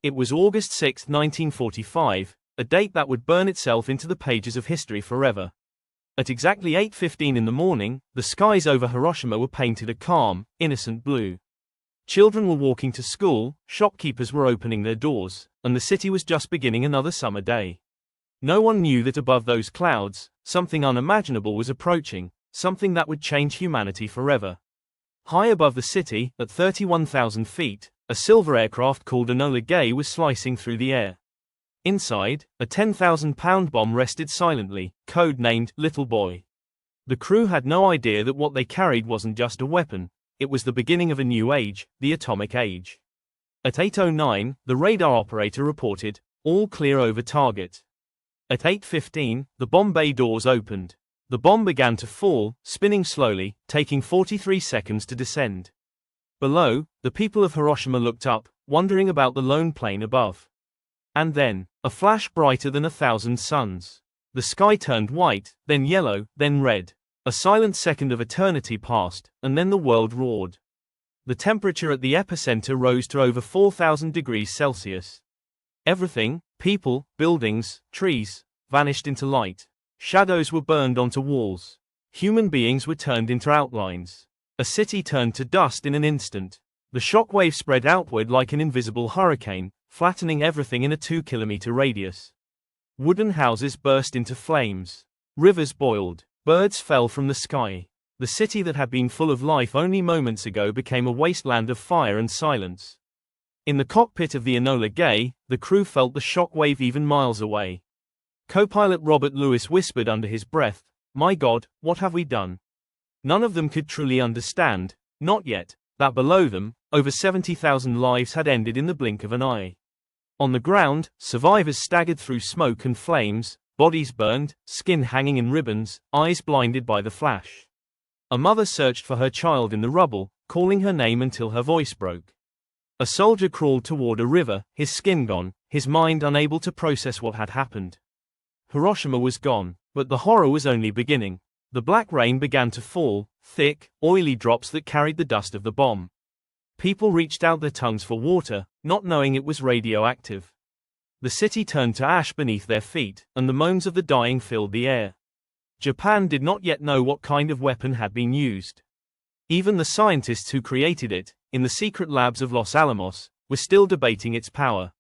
It was August 6, 1945, a date that would burn itself into the pages of history forever. At exactly 8:15 in the morning, the skies over Hiroshima were painted a calm, innocent blue. Children were walking to school, shopkeepers were opening their doors, and the city was just beginning another summer day. No one knew that above those clouds, something unimaginable was approaching, something that would change humanity forever. High above the city, at 31,000 feet, a silver aircraft called Enola Gay was slicing through the air. Inside, a 10,000-pound bomb rested silently, code-named Little Boy. The crew had no idea that what they carried wasn't just a weapon, it was the beginning of a new age, the atomic age. At 8:09, the radar operator reported, "All clear over target." At 8:15, the bomb bay doors opened. The bomb began to fall, spinning slowly, taking 43 seconds to descend. Below, the people of Hiroshima looked up, wondering about the lone plane above. And then, a flash brighter than 1,000 suns. The sky turned white, then yellow, then red. A silent second of eternity passed, and then the world roared. The temperature at the epicenter rose to over 4,000 degrees Celsius. Everything, people, buildings, trees, vanished into light. Shadows were burned onto walls. Human beings were turned into outlines. A city turned to dust in an instant. The shockwave spread outward like an invisible hurricane, flattening everything in a 2-kilometer radius. Wooden houses burst into flames. Rivers boiled. Birds fell from the sky. The city that had been full of life only moments ago became a wasteland of fire and silence. In the cockpit of the Enola Gay, the crew felt the shockwave even miles away. Co-pilot Robert Lewis whispered under his breath, "My God, what have we done?" None of them could truly understand, not yet, that below them, over 70,000 lives had ended in the blink of an eye. On the ground, survivors staggered through smoke and flames, bodies burned, skin hanging in ribbons, eyes blinded by the flash. A mother searched for her child in the rubble, calling her name until her voice broke. A soldier crawled toward a river, his skin gone, his mind unable to process what had happened. Hiroshima was gone, but the horror was only beginning. The black rain began to fall, thick, oily drops that carried the dust of the bomb. People reached out their tongues for water, not knowing it was radioactive. The city turned to ash beneath their feet, and the moans of the dying filled the air. Japan did not yet know what kind of weapon had been used. Even the scientists who created it, in the secret labs of Los Alamos, were still debating its power.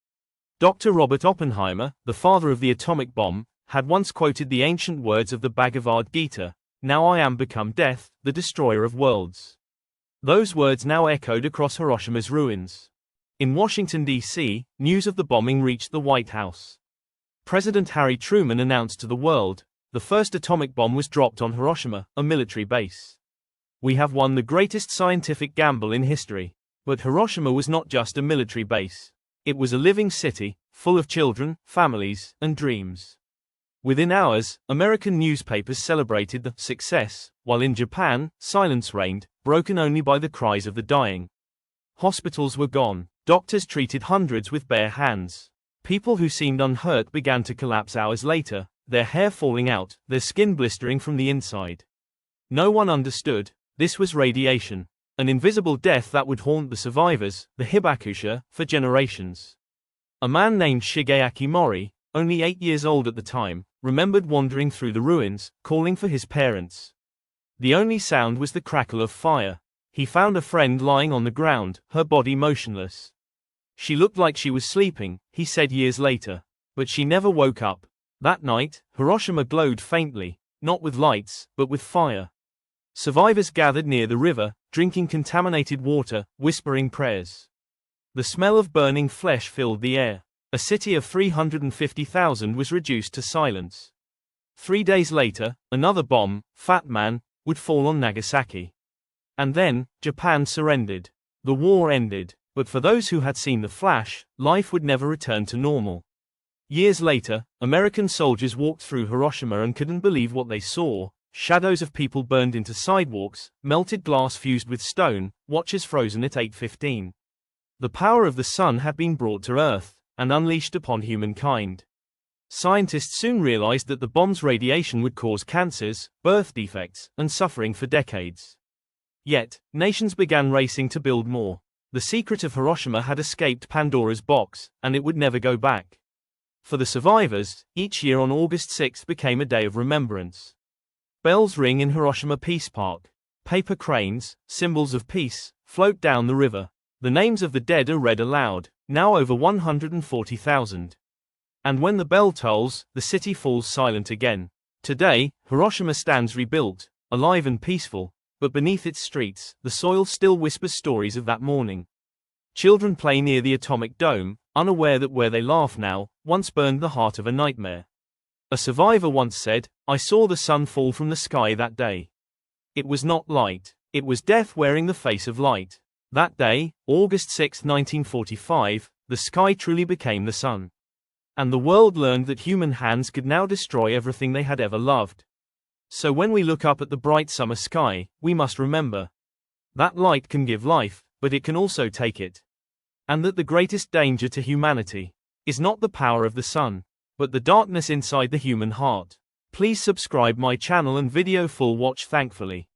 Dr. Robert Oppenheimer, the father of the atomic bomb, had once quoted the ancient words of the Bhagavad Gita, "Now I am become death, the destroyer of worlds." Those words now echoed across Hiroshima's ruins. In Washington, D.C., news of the bombing reached the White House. President Harry Truman announced to the world, "The first atomic bomb was dropped on Hiroshima, a military base. We have won the greatest scientific gamble in history." But Hiroshima was not just a military base. It was a living city, full of children, families, and dreams. Within hours, American newspapers celebrated the success, while in Japan, silence reigned, broken only by the cries of the dying. Hospitals were gone. Doctors treated hundreds with bare hands. People who seemed unhurt began to collapse hours later, their hair falling out, their skin blistering from the inside. No one understood. This was radiation. An invisible death that would haunt the survivors, the hibakusha, for generations. A man named Shigeaki Mori, only 8 years old at the time, remembered wandering through the ruins, calling for his parents. The only sound was the crackle of fire. He found a friend lying on the ground, her body motionless. She looked like she was sleeping, he said years later. But she never woke up. That night, Hiroshima glowed faintly, not with lights, but with fire. Survivors gathered near the river, drinking contaminated water, whispering prayers. The smell of burning flesh filled the air. A city of 350,000 was reduced to silence. 3 days later, another bomb, Fat Man, would fall on Nagasaki. And then, Japan surrendered. The war ended, but for those who had seen the flash, life would never return to normal. Years later, American soldiers walked through Hiroshima and couldn't believe what they saw. Shadows of people burned into sidewalks, melted glass fused with stone, watches frozen at 8:15. The power of the sun had been brought to Earth, and unleashed upon humankind. Scientists soon realized that the bomb's radiation would cause cancers, birth defects, and suffering for decades. Yet, nations began racing to build more. The secret of Hiroshima had escaped Pandora's box, and it would never go back. For the survivors, each year on August 6 became a day of remembrance. Bells ring in Hiroshima Peace Park. Paper cranes, symbols of peace, float down the river. The names of the dead are read aloud, now over 140,000. And when the bell tolls, the city falls silent again. Today, Hiroshima stands rebuilt, alive and peaceful, but beneath its streets, the soil still whispers stories of that morning. Children play near the atomic dome, unaware that where they laugh now, once burned the heart of a nightmare. A survivor once said, "I saw the sun fall from the sky that day. It was not light. It was death wearing the face of light." That day, August 6, 1945, the sky truly became the sun. And the world learned that human hands could now destroy everything they had ever loved. So when we look up at the bright summer sky, we must remember that light can give life, but it can also take it. And that the greatest danger to humanity is not the power of the sun, but the darkness inside the human heart. Please subscribe my channel and video full watch thankfully.